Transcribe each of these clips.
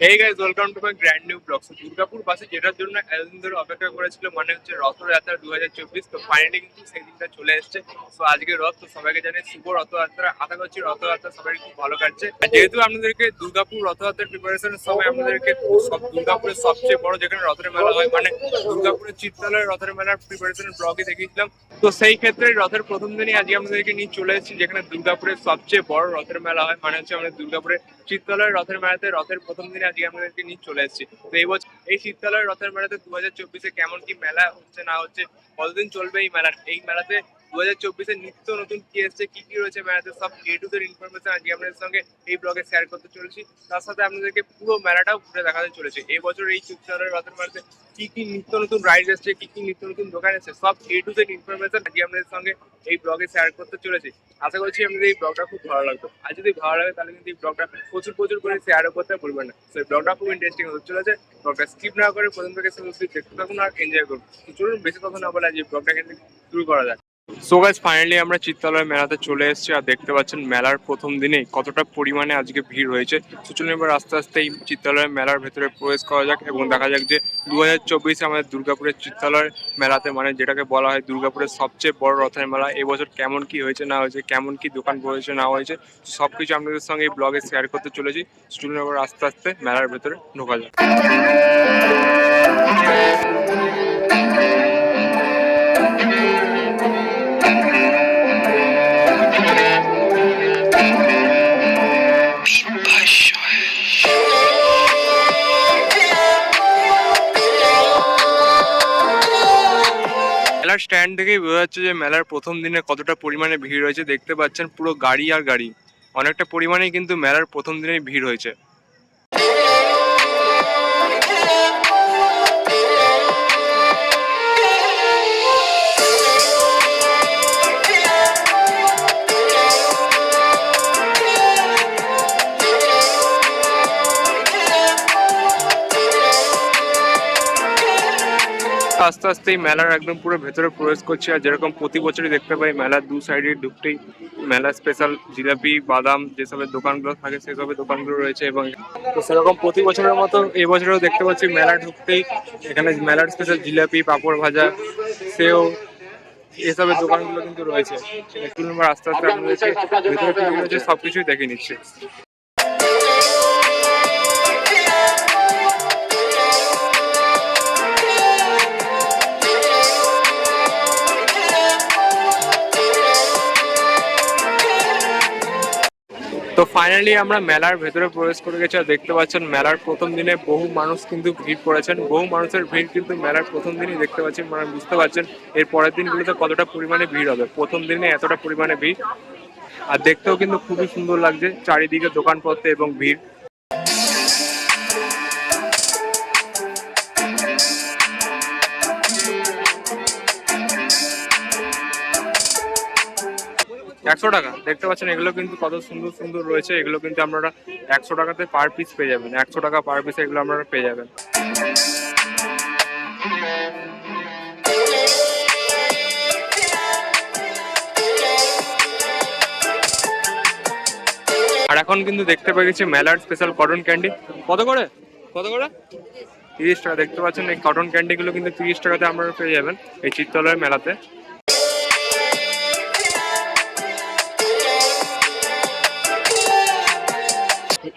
Hey guys, welcome to my brand new vlog. So Durgapur বাসে যেটার জন্য এতদিন ধরে অপেক্ষা করেছিল মানে হচ্ছে রথযাত্রা 2024। তো ফাইনালি কিন্তু সেই দিনটা চলে এসেছে। তো আজকে রথ, তো সবাইকে জানাই শুভ রথযাত্রা। আশা করছি রথযাত্রা সবাই খুব ভালো কাটছে। যেহেতু আপনাদেরকে দুর্গাপুর রথযাত্রার প্রিপারেশনের সময় আপনাদেরকে দুর্গাপুরের সবচেয়ে বড় যেখানে রথের মেলা হয় মানে দুর্গাপুরের চিত্রালয়ের রথের মেলার প্রিপারেশনের ব্লগে দেখিয়েছিলাম। তো সেই ক্ষেত্রে রথের প্রথম দিনই আজকে আপনাদেরকে নিয়ে চলে এসেছি যেখানে দুর্গাপুরের সবচেয়ে বড় রথের মেলা হয় মানে হচ্ছে আমাদের দুর্গাপুরের চিত্রালয়ের রথের মেলাতে রথের প্রথম দিনে আজকে আমাদেরকে নিয়ে চলে এসেছি। তো এই বছর এই চিত্রালয়ের রথের মেলাতে 2024-এ কেমন কি মেলা হচ্ছে না হচ্ছে, কতদিন চলবে এই মেলাতে 2024-এ নিত্য নতুন কি এসছে, কি কি রয়েছে মেলাতে, সব এ টু জেড ইনফরমেশন আজকে আপনাদের সঙ্গে এই ব্লগে শেয়ার করতে চলেছি। তার সাথে আপনাদেরকে পুরো মেলাটাও ঘুরে দেখাতে চলেছে। এই বছর এই চিত্রালয়ের রথের মেলাতে কি কি নিত্য নতুন রাইড এসছে, কি কি নিত্য নতুন দোকান এসছে, সব এ টু জেড ইনফরমেশন আজকে আপনাদের সঙ্গে এই ব্লগে শেয়ার করতে চলেছি। আশা করছি আপনাদের এই ব্লগটা খুব ভালো লাগতো। আর যদি ভালো লাগে তাহলে কিন্তু এই ব্লগটা প্রচুর করে শেয়ারও করতে ভুলবেন না। তো এই ব্লগটা খুব ইন্টারেস্টিং হতে চলেছে। ব্লগটা স্কিপ না করে প্রথম থেকে শেষ অবধি দেখতে থাকুন আর এনজয় করুন। তো চলুন বেশি কথা না বলে আজ এই ব্লগটা কিন্তু শুরু করা যায়। সো গাইস, ফাইনালি আমরা চিত্রালয় মেলাতে চলে এসেছি আর দেখতে পাচ্ছেন মেলার প্রথম দিনেই কতটা পরিমাণে আজকে ভিড় হয়েছে। তো চলুন এবার আস্তে আস্তে এই চিত্রালয় মেলার ভেতরে প্রবেশ করা যাক এবং দেখা যাক যে 2024-এ আমাদের দুর্গাপুরের চিত্রালয় মেলাতে মানে যেটাকে বলা হয় দুর্গাপুরের সবচেয়ে বড় রথের মেলা, এবছর কেমন কি হয়েছে না হয়েছে, কেমন কি দোকান বসেছে না হয়েছে, সবকিছু আপনাদের সঙ্গে এই ব্লগে শেয়ার করতে চলেছি। চলুন এবার আস্তে আস্তে মেলার ভেতরে ঢোকা যাক। মেলার স্ট্যান্ড থেকেই বোঝা যাচ্ছে যে মেলার প্রথম দিনে কতটা পরিমাণে ভিড় হয়েছে। দেখতে পাচ্ছেন পুরো গাড়ি আর গাড়ি, অনেকটা পরিমাণেই কিন্তু মেলার প্রথম দিনেই ভিড় হয়েছে। আস্তে আস্তে এই মেলার একদম পুরো ভেতরে প্রবেশ করছে। আর যেরকম প্রতি বছরই দেখতে পাই মেলার দু সাইডে ঢুকতেই মেলার স্পেশাল জিলাপি বাদাম যেসবের দোকানগুলো থাকে সেসবের দোকানগুলো রয়েছে এবং সেরকম প্রতি বছরের মতো এবছরেও দেখতে পাচ্ছি মেলা ঢুকতেই এখানে মেলার স্পেশাল জিলাপি পাঁপড় ভাজা সেও এসবের দোকানগুলো কিন্তু রয়েছে। একটু আস্তে আস্তে আপনাদেরকে ভেতরে কি রয়েছে সবকিছুই দেখে নিচ্ছে। তো ফাইনালি আমরা মেলার ভেতরে প্রবেশ করে গেছি আর দেখতে পাচ্ছেন মেলার প্রথম দিনে বহু মানুষ কিন্তু ভিড় করেছেন। বহু মানুষের ভিড় কিন্তু মেলার প্রথম দিনই দেখতে পাচ্ছেন, মানে বুঝতে পারছেন এর পরের দিনগুলোতে কতটা পরিমাণে ভিড় হবে। প্রথম দিনে এতটা পরিমাণে ভিড় আর দেখতেও কিন্তু খুবই সুন্দর লাগছে চারিদিকে দোকানপত্র এবং ভিড়। $100 দেখতে পাচ্ছেন, এগুলো কিন্তু কত সুন্দর সুন্দর রয়েছে। এগুলো কিন্তু আপনারা 100 টাকাতে পার পিস পেয়ে যাবেন। 100 টাকা পার পিস এগুলো আপনারা পেয়ে যাবেন। আর এখন কিন্তু দেখতে পেয়ে গেছি মেলার স্পেশাল কটন ক্যান্ডি। কত করে 30 টাকা। দেখতে পাচ্ছেন এই কটন ক্যান্ডিগুলো কিন্তু 30 টাকাতে আপনারা পেয়ে যাবেন এই চিত্রালয় মেলাতে।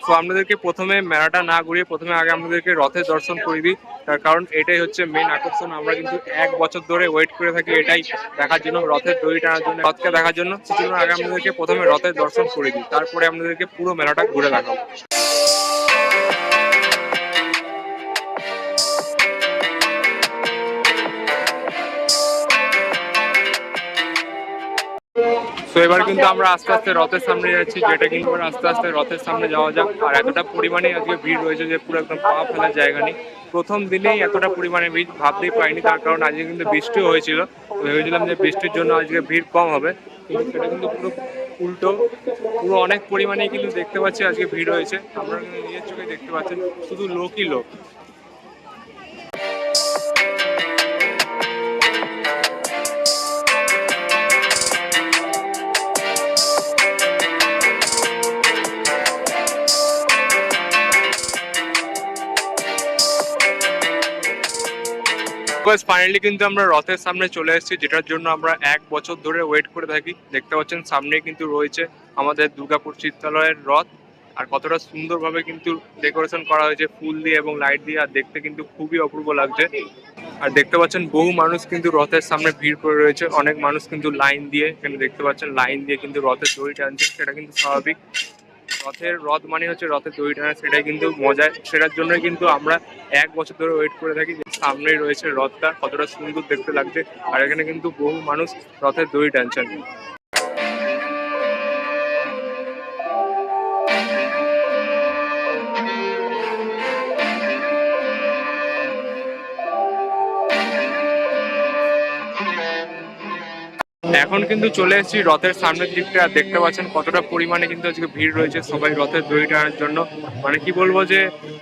তো আপনাদেরকে প্রথমে মেলাটা না ঘুরিয়ে প্রথমে আগে আপনাদেরকে রথের দর্শন করে দিই, তার কারণ এটাই হচ্ছে মেন আকর্ষণ। আমরা কিন্তু 1 বছর ধরে ওয়েট করে থাকি এটাই দেখার জন্য, রথের দড়ি টানার জন্য, রথকে দেখার জন্য। সেজন্য আগে আপনাদেরকে প্রথমে রথের দর্শন করে দিই, তারপরে আপনাদেরকে পুরো মেলাটা ঘুরে দেখাবো। তো এবার কিন্তু আমরা আস্তে আস্তে রথের সামনে যাচ্ছি, যেটা কিন্তু আস্তে আস্তে রথের সামনে যাওয়া যাক। আর এতটা পরিমাণে আজকে ভিড় রয়েছে যে পুরো একদম পা ফেলার জায়গা নেই। প্রথম দিনেই এতটা পরিমাণে ভিড় ভাবতেই পারিনি, তার কারণ আজকে কিন্তু বৃষ্টিও হয়েছিল। তো ভেবেছিলাম যে বৃষ্টির জন্য আজকে ভিড় কম হবে, কিন্তু সেটা কিন্তু পুরো উল্টো, পুরো অনেক পরিমাণে কিন্তু দেখতে পাচ্ছি আজকে ভিড় হয়েছে। আপনারা কিন্তু নিজের চোখে দেখতে পাচ্ছেন, শুধু লোকই লোক। ফাইনালি কিন্তু আমরা রথের সামনে চলে এসেছি, যেটার জন্য আমরা 1 বছর ধরে ওয়েট করে থাকি। দেখতে পাচ্ছেন সামনে কিন্তু রয়েছে আমাদের দুর্গাপুর চিত্রালয়ের রথ, আর কতটা সুন্দরভাবে কিন্তু ডেকোরেশন করা হয়েছে ফুল দিয়ে এবং লাইট দিয়ে, আর দেখতে কিন্তু খুবই অপূর্ব লাগছে। আর দেখতে পাচ্ছেন বহু মানুষ কিন্তু রথের সামনে ভিড় করে রয়েছে, অনেক মানুষ কিন্তু লাইন দিয়ে, এখানে দেখতে পাচ্ছেন লাইন দিয়ে কিন্তু রথের দড়ি টানছে, সেটা কিন্তু স্বাভাবিক। রথ মানে হচ্ছে রথের দড়ি টানা, সেটাই কিন্তু মজা, সেটার জন্যই কিন্তু আমরা 1 বছর ধরে ওয়েট করে থাকি যে সামনেই রয়েছে রথটা, কতটা সুন্দর দেখতে লাগছে। আর এখানে কিন্তু বহু মানুষ রথের দড়ি টানছেন। এখন কিন্তু চলে এসেছি রথের সামনের দিকটা, আর দেখতে পাচ্ছেন কতটা পরিমাণে কিন্তু আজকে ভিড় রয়েছে সবাই রথের দড়ি টানার জন্য। মানে কি বলবো, যে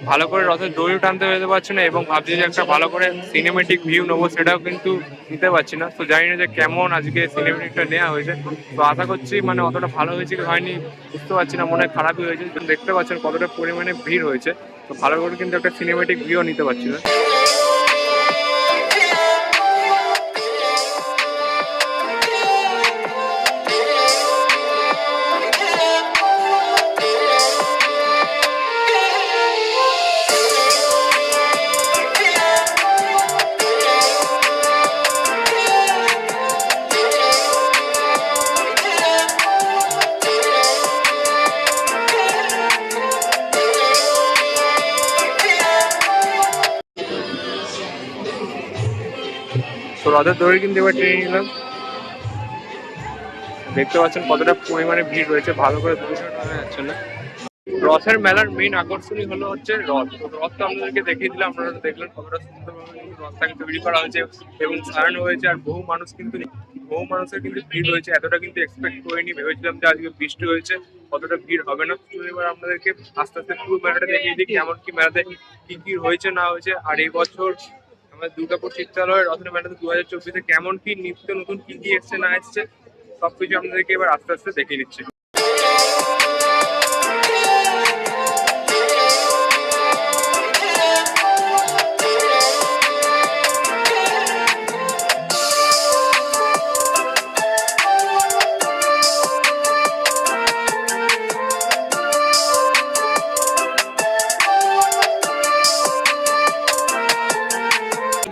ভালো করে রথের দড়ি টানতে যেতে পারছি না, এবং ভাবছি যে একটা ভালো করে সিনেমেটিক ভিউ নেবো, সেটাও কিন্তু নিতে পারছি না। তো জানি না যে কেমন আজকে সিনেমেটিকটা নেওয়া হয়েছে, তো আশা করছি মানে অতটা ভালো হয়েছে কি হয়নি বুঝতে পারছি না, মনে হয় খারাপই হয়েছে। দেখতে পাচ্ছেন কতটা পরিমাণে ভিড় হয়েছে, তো ভালো করে কিন্তু একটা সিনেমেটিক ভিউ নিতে পারছি না। তো রথের দড়ি কিন্তু এবার টেনে নিলাম, দেখতে পাচ্ছেন কতটা পরিমাণে ভিড় রয়েছে, ভালো করে দৃশ্যটা দেখা যাচ্ছে না। রথের মেলার মেইন আকর্ষণই হলো হচ্ছে রথ। তো রথ তো আপনাদেরকে দেখিয়ে দিলাম, আপনারা দেখলেন কতটা সুন্দরভাবে কিন্তু রথটাকে তৈরি করা হয়েছে এবং সাজানো হয়েছে। আর বহু মানুষের কিন্তু ভিড় হয়েছে, এতটা কিন্তু এক্সপেক্ট করিনি। ভেবেছিলাম যে আজকে বৃষ্টি হয়েছে, কতটা ভিড় হবে না। তো এবার আপনাদেরকে আস্তে আস্তে পুরো মেলাটা দেখিয়ে দিই কেমন কি মেলাতে কি কি হয়েছে না হয়েছে। আর এই বছর আমাদের দুর্গাপুর চিত্রালয়ের রথের মেলাতে 2024-এ কেমন কি নিত্য নতুন কি কি এসছে না এসছে সবকিছু আপনাদেরকে এবার আস্তে আস্তে দেখিয়ে দিচ্ছি।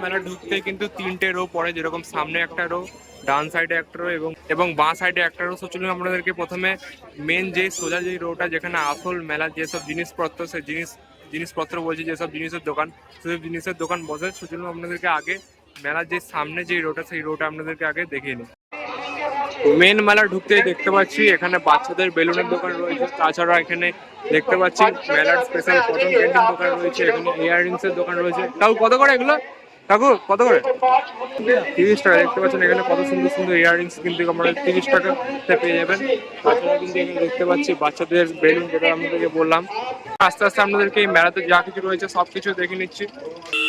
মেলা ঢুকতে কিন্তু 3টে রো পড়ে, যেরকম সামনে একটা রো, ডান সাইডে একটা রো এবং বাঁ সাইডে একটা রো। চলুন আপনাদেরকে প্রথমে মেন যে সোজা যে রোটা, যেখানে আসল মেলার যেসব জিনিসপত্র, সেই জিনিসপত্র বলছি, যেসব জিনিসের দোকান, সেসব জিনিসের দোকান বসে, সেজন্য আপনাদেরকে আগে মেলার যে সামনে যে রোটা, সেই রোটা আপনাদেরকে আগে দেখিয়ে নিই। মেন মেলা ঢুকতেই দেখতে পাচ্ছি এখানে বাচ্চাদের বেলুনের দোকান রয়েছে, তাছাড়া এখানে দেখতে পাচ্ছি মেলার স্পেশাল কটন ক্যান্ডির দোকান রয়েছে, এখানে ইয়াররিংস এর দোকান রয়েছে। তাও কত করে এগুলো কাকু, কত করে? 30 টাকা। দেখতে পাচ্ছেন এখানে কত সুন্দর সুন্দর ইয়াররিংস কিন্তু আপনারা 30 টাকাতে পেয়ে যাবেন। তাছাড়া কিন্তু এখানে দেখতে পাচ্ছি বাচ্চাদের বেলুন, যেটা আপনাদেরকে বললাম। আস্তে আস্তে আপনাদেরকে এই মেলাতে যা কিছু রয়েছে সবকিছু দেখে নিচ্ছি।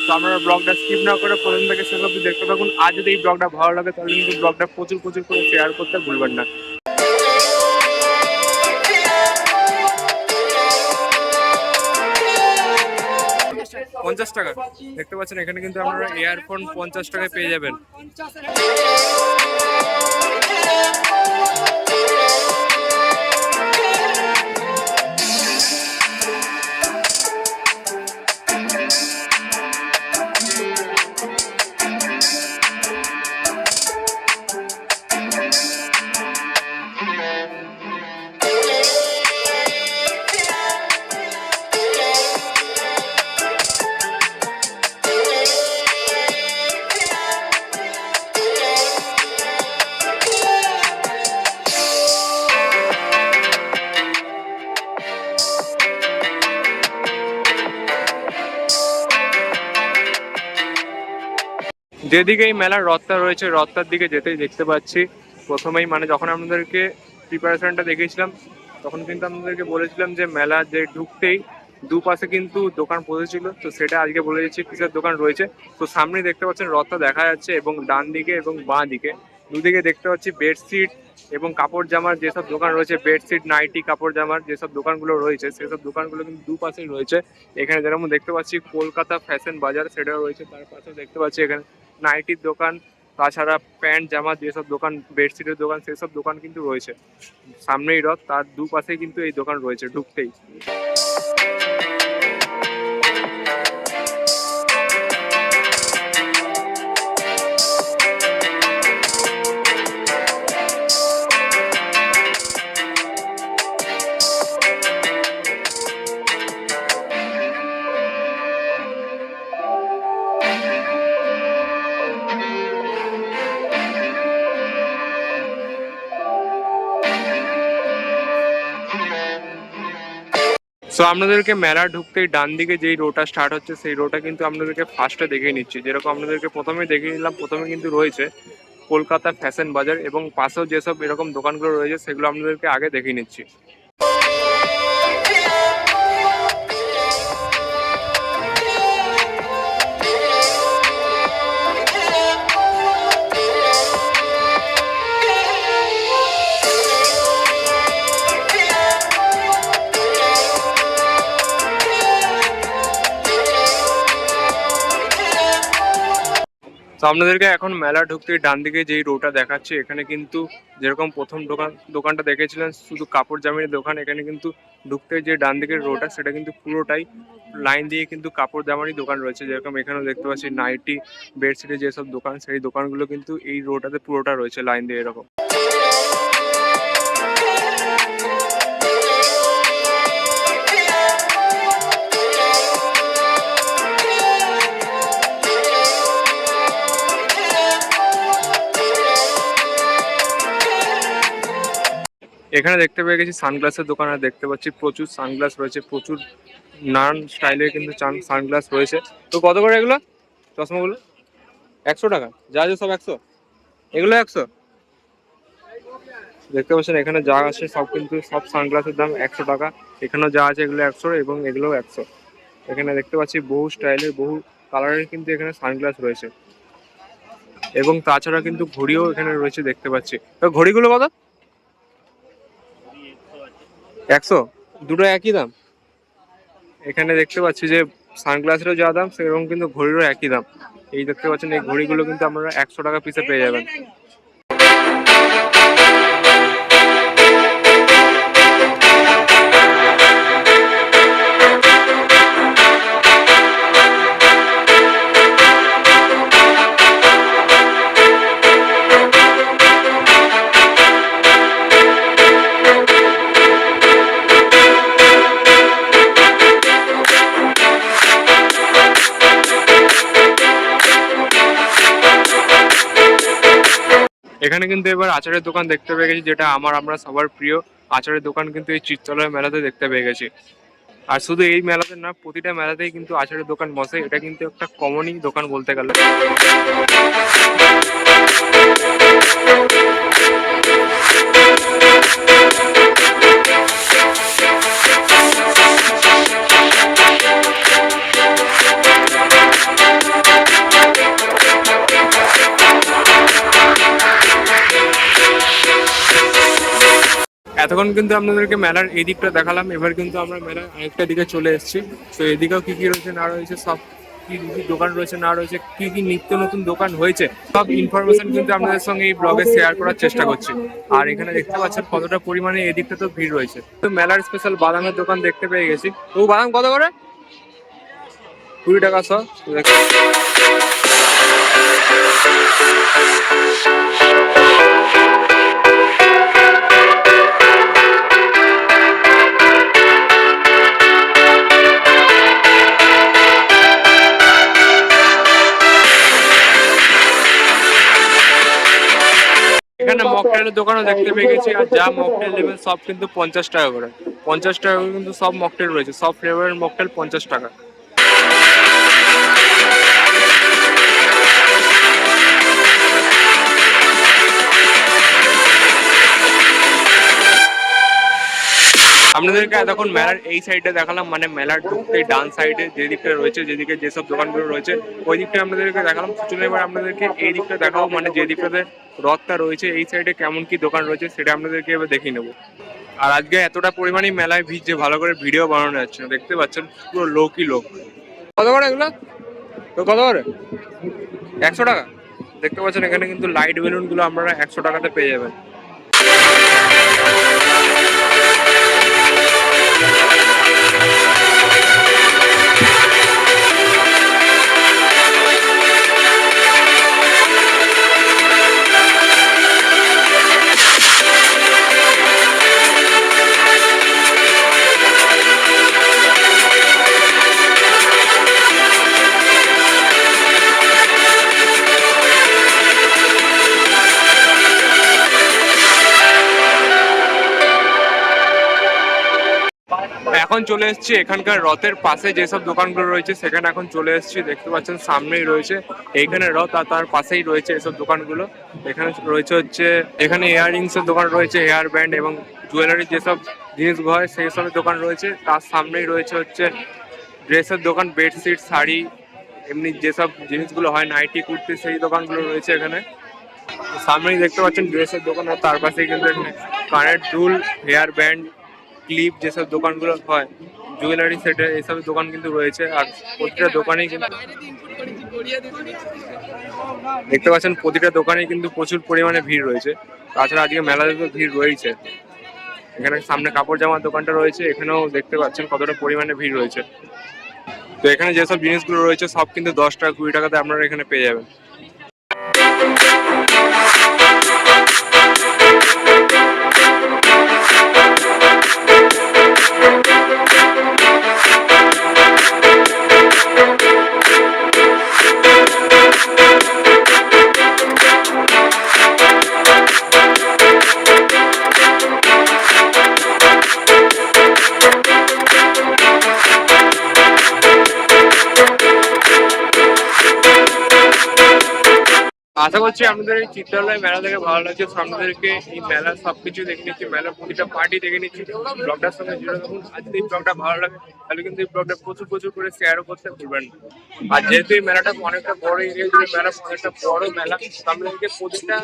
তো আপনারা ব্লগটা স্কিপ না করে প্রথম থেকে শেষ অবধি দেখতে থাকুন। আর যদি এই ব্লগটা ভালো লাগে তাহলে কিন্তু ব্লগটা প্রচুর প্রচুর করে শেয়ার করতে ভুলবেন না। টাকা দেখতে পাচ্ছেন এখানে কিন্তু আপনারা ইয়ারফোন 50 টাকায় পেয়ে যাবেন। যেদিকে এই মেলার রথটা রয়েছে, রথটার দিকে যেতেই দেখতে পাচ্ছি প্রথমেই, মানে যখন আপনাদেরকে প্রিপারেশনটা দেখিয়েছিলাম তখন কিন্তু আপনাদেরকে বলেছিলাম যে মেলা যে ঢুকতেই দুপাশে কিন্তু দোকান বসেছিল, তো সেটা আজকে বলে দিচ্ছি কিসের দোকান রয়েছে। তো সামনে দেখতে পাচ্ছেন রথটা দেখা যাচ্ছে, এবং ডান দিকে এবং বাঁ দিকে দুদিকে দেখতে পাচ্ছি বেডশিট এবং কাপড় জামার যেসব দোকান রয়েছে, বেডশিট, নাইটি, কাপড় জামার যেসব দোকানগুলো রয়েছে সেসব দোকানগুলো কিন্তু দুপাশেই রয়েছে। এখানে যেরকম দেখতে পাচ্ছি কলকাতা ফ্যাশন বাজার সেটাও রয়েছে, তার পাশেও দেখতে পাচ্ছি এখানে নাইটির দোকান, তাছাড়া প্যান্ট জামা যেসব দোকান, বেডশিটের দোকান, সেসব দোকান কিন্তু রয়েছে। সামনেই রথ, তার দুপাশেই কিন্তু এই দোকান রয়েছে ঢুকতেই। সো আপনাদেরকে মেলা ঢুকতেই ডান দিকে যেই রোটা স্টার্ট হচ্ছে সেই রোটা কিন্তু আপনাদেরকে ফার্স্টে দেখিয়ে নিচ্ছি। যেরকম আপনাদেরকে প্রথমে দেখিয়ে নিলাম, প্রথমে কিন্তু রয়েছে কলকাতা ফ্যাশন বাজার, এবং পাশেও যেসব এরকম দোকানগুলো রয়েছে সেগুলো আপনাদেরকে আগে দেখিয়ে নিচ্ছি। তো আপনাদেরকে এখন মেলা ঢুকতে ডান দিকে যেই রোটা দেখাচ্ছে, এখানে কিন্তু যেরকম প্রথম দোকানটা দেখেছিলেন শুধু কাপড় জামার দোকান, এখানে কিন্তু ঢুকতে যে ডান দিকের রোটা সেটা কিন্তু পুরোটাই লাইন দিয়ে কিন্তু কাপড় জামারই দোকান রয়েছে। যেরকম এখানেও দেখতে পাচ্ছি নাইটি, বেডশিটের যেসব দোকান সেই দোকানগুলো কিন্তু এই রোটাতে পুরোটা রয়েছে লাইন দিয়ে এরকম। এখানে দেখতে পেয়ে গেছি সানগ্লাসের দোকান, আর দেখতে পাচ্ছি প্রচুর সানগ্লাস রয়েছে, প্রচুর নানান স্টাইলের কিন্তু সানগ্লাস রয়েছে। তো কত করে এগুলো চশমাগুলো? 100 টাকা? যা যা সব 100? এগুলো 100? দেখতে পাচ্ছেন এখানে যা আছে সব কিন্তু সব সানগ্লাসের দাম 100 টাকা। এখানেও যা আছে এগুলো 100 এবং এগুলোও 100। এখানে দেখতে পাচ্ছি বহু স্টাইলের বহু কালারের কিন্তু এখানে সানগ্লাস রয়েছে, এবং তাছাড়া কিন্তু ঘড়িও এখানে রয়েছে দেখতে পাচ্ছি। তো ঘড়িগুলো কত? 100? দুটো একই দাম? এখানে দেখতে পাচ্ছি যে সানগ্লাসেরও যা দাম সেরকম কিন্তু ঘড়িরও একই দাম। এই দেখতে পাচ্ছেন এই ঘড়িগুলো কিন্তু আপনারা 100 টাকা পিসে পেয়ে যাবেন। এখানে কিন্তু এবার আচারের দোকান দেখতে পেয়ে গেছি, যেটা আমরা সবার প্রিয় আচারের দোকান কিন্তু এই চিত্তলয় মেলাতে দেখতে পেয়ে গেছি। আর শুধু এই মেলাতে না, প্রতিটা মেলাতেই কিন্তু আচারের দোকান বসে, এটা কিন্তু একটা কমনই দোকান বলতে গেলে। এতক্ষণ কিন্তু আপনাদেরকে মেলার এই দিকটা দেখালাম, এবার কিন্তু আমরা মেলার আরেকটা দিকে চলে এসেছি। তো এদিকেও কি কি রয়েছে না রয়েছে, সব কি কি দোকান রয়েছে না রয়েছে, কি কি নিত্য নতুন দোকান হয়েছে, সব ইনফরমেশন কিন্তু আপনাদের সঙ্গে এই ব্লগে শেয়ার করার চেষ্টা করছি। আর এখানে দেখতে পাচ্ছেন কতটা পরিমাণে এদিকটা তো ভিড় রয়েছে। তো মেলার স্পেশাল বাদামের দোকান দেখতে পেয়ে গেছি। তো বাদাম কত করে? 20 টাকা সব। এখানে মকটেলের দোকানও দেখতে পেয়ে গেছি, আর যা মকটেল নেবেন সব কিন্তু 50 টাকা করে। 50 টাকা করে কিন্তু সব মকটেল রয়েছে, সব ফ্লেভারের মকটেল 50 টাকা। আপনাদেরকে এতক্ষণ মেলার এই সাইডে দেখালাম, মানে মেলার ঢুকতেই ডান সাইডে যে দিকটা রয়েছে, যেদিকে যেসব দোকানগুলো রয়েছে ওই দিকটা আপনাদেরকে দেখালাম। চলুন এবার আপনাদেরকে এই দিকটা দেখাবো, মানে যে দিকটাতে রথটা রয়েছে এই সাইডে কেমন কি দোকান রয়েছে সেটা আপনাদেরকে এবার দেখিয়ে নেবো। আর আজকে এতটা পরিমাণে মেলায় ভিড় যে ভালো করে ভিডিও বানানো যাচ্ছে না, দেখতে পাচ্ছেন পুরো লোকই লোক। কত করে এগুলো? তো কত করে? 100 টাকা। দেখতে পাচ্ছেন এখানে কিন্তু লাইট বেলুন গুলো আপনারা 100 টাকাতে পেয়ে যাবেন। এখন চলে এসেছি এখানকার রথের পাশে যেসব দোকানগুলো রয়েছে সেখানে এখন চলে এসেছি। দেখতে পাচ্ছেন সামনেই রয়েছে এইখানে রথ, আর তার পাশেই রয়েছে এসব দোকানগুলো। এখানে রয়েছে হচ্ছে এখানে ইয়াররিংস এর দোকান রয়েছে, হেয়ার ব্যান্ড এবং জুয়েলারি যেসব জিনিসগুলো হয় সেই সবের দোকান রয়েছে। তার সামনেই রয়েছে হচ্ছে ড্রেসের দোকান, বেডশিট, শাড়ি, এমনি যেসব জিনিসগুলো হয় নাইটি, কুর্তি, সেই দোকানগুলো রয়েছে এখানে। সামনেই দেখতে পাচ্ছেন ড্রেসের দোকান, আর তার পাশেই কিন্তু এখানে কানের দুল, হেয়ার ব্যান্ড, ক্লিপ যেসব দোকানগুলো হয়, জুয়েলারি সেটের এইসব দোকান কিন্তু রয়েছে। আর প্রতিটা দোকানেই কিন্তু দেখতে পাচ্ছেন প্রতিটা দোকানেই কিন্তু প্রচুর পরিমাণে ভিড় রয়েছে। তাছাড়া আজকে মেলাতে তো ভিড় রয়েছে। এখানে সামনে কাপড় জামার দোকানটা রয়েছে, এখানেও দেখতে পাচ্ছেন কতটা পরিমাণে ভিড় রয়েছে। তো এখানে যেসব জিনিসগুলো রয়েছে সব কিন্তু 10 টাকা 20 টাকাতে আপনারা এখানে পেয়ে যাবেন। আশা করছি আপনাদের এই চিত্রালয় মেলা থেকে ভালো লাগছে। আপনাদেরকে এই মেলার সবকিছু দেখে নিচ্ছি, মেলার প্রতিটা পার্টি দেখে নিচ্ছি। ব্লগটার সঙ্গে জুড়ে থাকুন। আজকে এই ব্লগটা ভালো লাগে তাহলে কিন্তু এই ব্লগটা প্রচুর প্রচুর করে শেয়ারও করতে ভুলবেন না। আর যেহেতু এই মেলাটা অনেকটা বড় এরিয়া জুড়ে মেলা, অনেকটা বড় মেলা, আপনাদেরকে প্রতিটা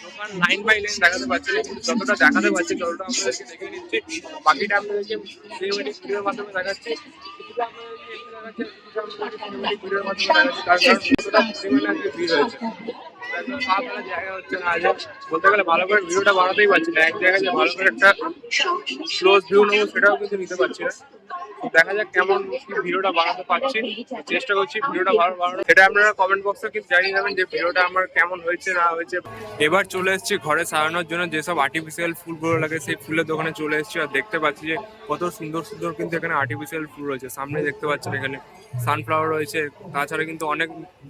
দোকান লাইন বাই লাইন দেখাতে পারছি না, কিন্তু যতটা দেখাতে পারছি ততটা আপনাদেরকে দেখে নিচ্ছি। বাকিটা আপনাদেরকে সিনেমেটিক ভিডিওর মাধ্যমে দেখাচ্ছি, কিছুটা আপনাদেরকে সিনেমেটিক ভিডিওর মাধ্যমে দেখাচ্ছি, তার কারণ কতটা পরিমাণে আজকে ভিড় হয়েছে। জায়গা হচ্ছে না, আজ বলতে গেলে ভালো করে ভিডিওটা বানাতেই পারছি না। এক জায়গায় যে ভালো করে একটা ক্লোজ ভিউ নেবো সেটাও কিন্তু নিতে পারছি না। দেখা যাক কেমন ভিডিওটা বানাতে পারছি, চেষ্টা করছি ভিডিওটা ভালো বানানো। সেটা আপনারা কমেন্ট বক্সে কিন্তু জানিয়ে যাবেন যে ভিডিওটা আমার কেমন হয়েছে না হয়েছে। এবার চলে এসেছি ঘরে সাজানোর জন্য যেসব আর্টিফিশিয়াল ফুলগুলো লাগে সেই ফুলের দোকানে চলে এসেছি। আর দেখতে পাচ্ছি যে কত সুন্দর সুন্দর কিন্তু এখানে আর্টিফিশিয়াল ফুল রয়েছে। সামনে দেখতে পাচ্ছেন এখানে সানফ্লাওয়ার রয়েছে, তাছাড়া কিন্তু অনেক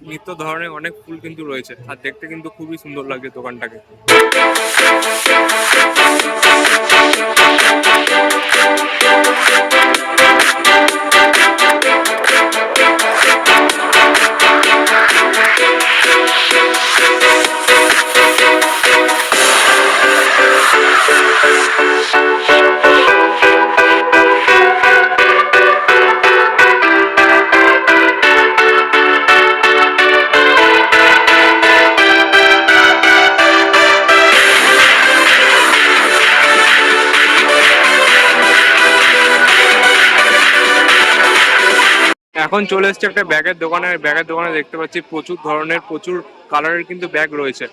নিত্য ধরনের অনেক ফুল কিন্তু রয়েছে। আর দেখতে কিন্তু খুবই সুন্দর লাগছে দোকানটাকে। এখন চলে এসছে একটা ব্যাগের দোকানে। ব্যাগের দোকানে দেখতে পাচ্ছি প্রচুর ধরনের প্রচুর কালারের কিন্তু ব্যাগ রয়েছে।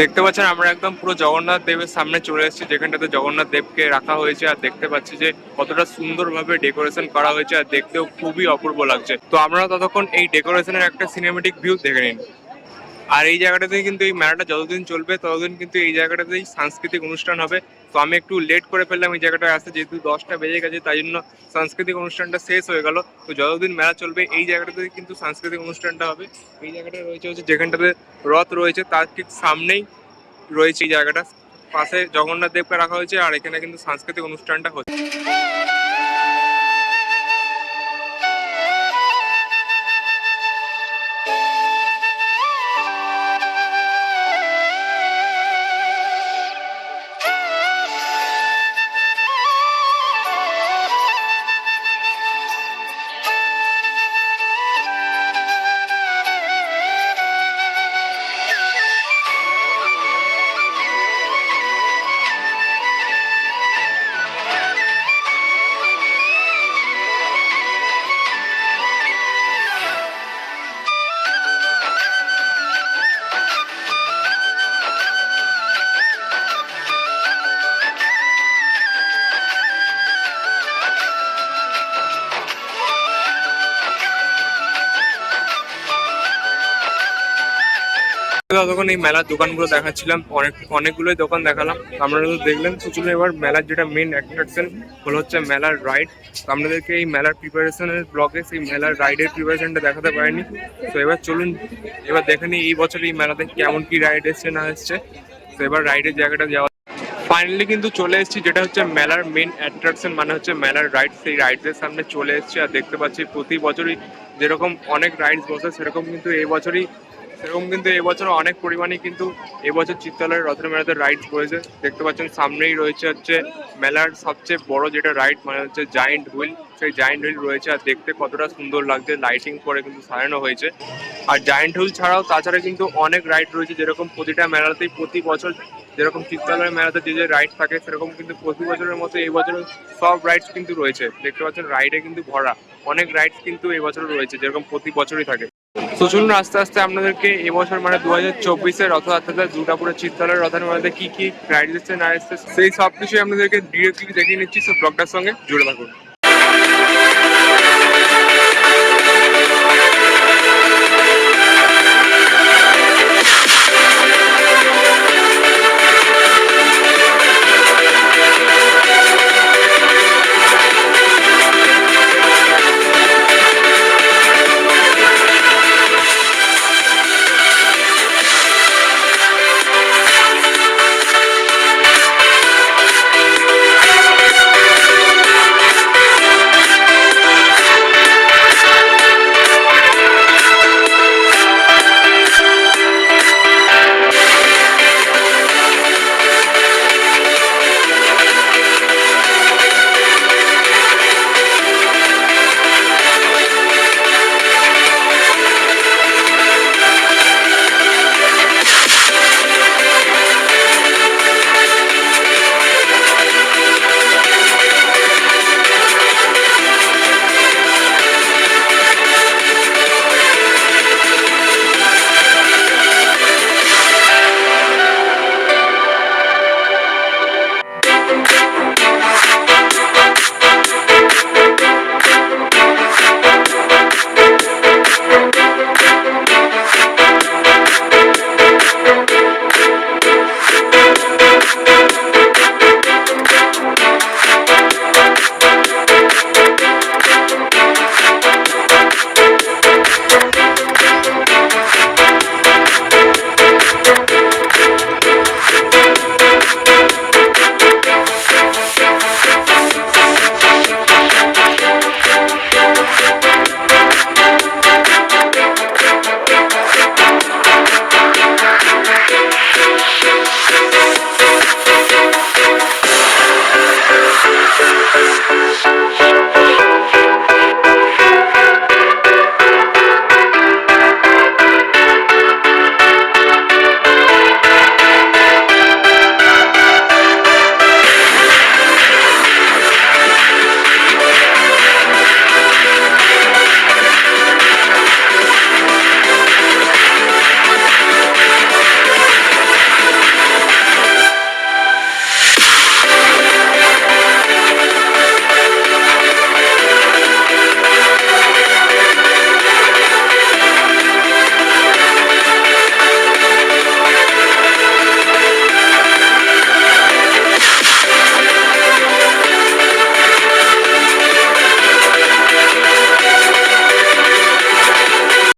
দেখতে পাচ্ছেন আমরা একদম পুরো জগন্নাথ দেবের সামনে চলে এসেছি, যেখানটাতে জগন্নাথ দেবকে রাখা হয়েছে। আর দেখতে পাচ্ছি যে কতটা সুন্দরভাবে ডেকোরেশন করা হয়েছে, আর দেখতেও খুবই অপূর্ব লাগছে। তো আপনারা ততক্ষণ এই ডেকোরেশনের একটা সিনেমেটিক ভিউ দেখে নিন। আর এই জায়গাটাতেই কিন্তু এই মেলাটা যতদিন চলবে ততদিন কিন্তু এই জায়গাটাতেই সাংস্কৃতিক অনুষ্ঠান হবে। তো আমি একটু লেট করে ফেললাম এই জায়গাটায় আসতে, যেহেতু 10টা বেজে গেছে, তাই জন্য সাংস্কৃতিক অনুষ্ঠানটা শেষ হয়ে গেল। তো যতদিন মেলা চলবে এই জায়গাটাতেই কিন্তু সাংস্কৃতিক অনুষ্ঠানটা হবে। এই জায়গাটা রয়েছে হচ্ছে যেখানটাতে রথ রয়েছে তার ঠিক সামনেই রয়েছে এই জায়গাটা, পাশে জগন্নাথ দেবকে রাখা হয়েছে, আর এখানে কিন্তু সাংস্কৃতিক অনুষ্ঠানটা হচ্ছে। ততক্ষণ এই মেলার দোকানগুলো দেখাচ্ছিলাম, অনেকগুলোই দোকান দেখালাম আপনারা তো দেখলেন। তো চলুন এবার মেলার যেটা মেন অ্যাট্রাকশন হলো হচ্ছে মেলার রাইড। তো আপনাদেরকে এই মেলার প্রিপারেশনের ব্লগে সেই মেলার রাইডের প্রিপারেশনটা দেখাতে পারিনি। তো এবার চলুন এবার দেখে নিই এই বছর এই মেলাতে কেমন কি রাইড এসছে না এসছে। তো এবার রাইডের জায়গাটা যাওয়া ফাইনালি কিন্তু চলে এসেছি, যেটা হচ্ছে মেলার মেন অ্যাট্রাকশন মানে হচ্ছে মেলার রাইড। সেই রাইডসের সামনে চলে এসেছি আর দেখতে পাচ্ছি প্রতি বছরই যেরকম অনেক রাইডস বসে সেরকম কিন্তু এবছর অনেক পরিমাণে কিন্তু এবছর চিত্রালয়ের রথের মেলাতে রাইডস বসেছে। দেখতে পাচ্ছেন সামনেই রয়েছে হচ্ছে মেলার সবচেয়ে বড় যেটা রাইড মানে হচ্ছে জায়েন্ট হুইল। সেই জায়েন্ট হুইল রয়েছে আর দেখতে কতটা সুন্দর লাগছে, লাইটিং করে কিন্তু সাজানো হয়েছে। আর জায়েন্ট হুইল ছাড়াও তাছাড়া কিন্তু অনেক রাইড রয়েছে, যেরকম প্রতিটা মেলাতেই প্রতি বছর যেরকম চিত্রালয়ের মেলাতে যে রাইড থাকে সেরকম কিন্তু প্রতি বছরের মতো এই বছর সব রাইডস কিন্তু রয়েছে। দেখতে পাচ্ছেন রাইডে কিন্তু ভরা, অনেক রাইডস কিন্তু এই বছর রয়েছে যেরকম প্রতি বছরই থাকে। তো চলুন আস্তে আস্তে আপনাদেরকে এবছর মানে 2024-এর রথযাত্রাতে দুর্গাপুরের চিত্রালয়ের রথের মেলাতে কি কি রাইড এসছে না এসছে সেই সব কিছুই আপনাদেরকে ডিরেক্টলি দেখিয়ে নিচ্ছি। সব ব্লগটার সঙ্গে জুড়ে থাকুন।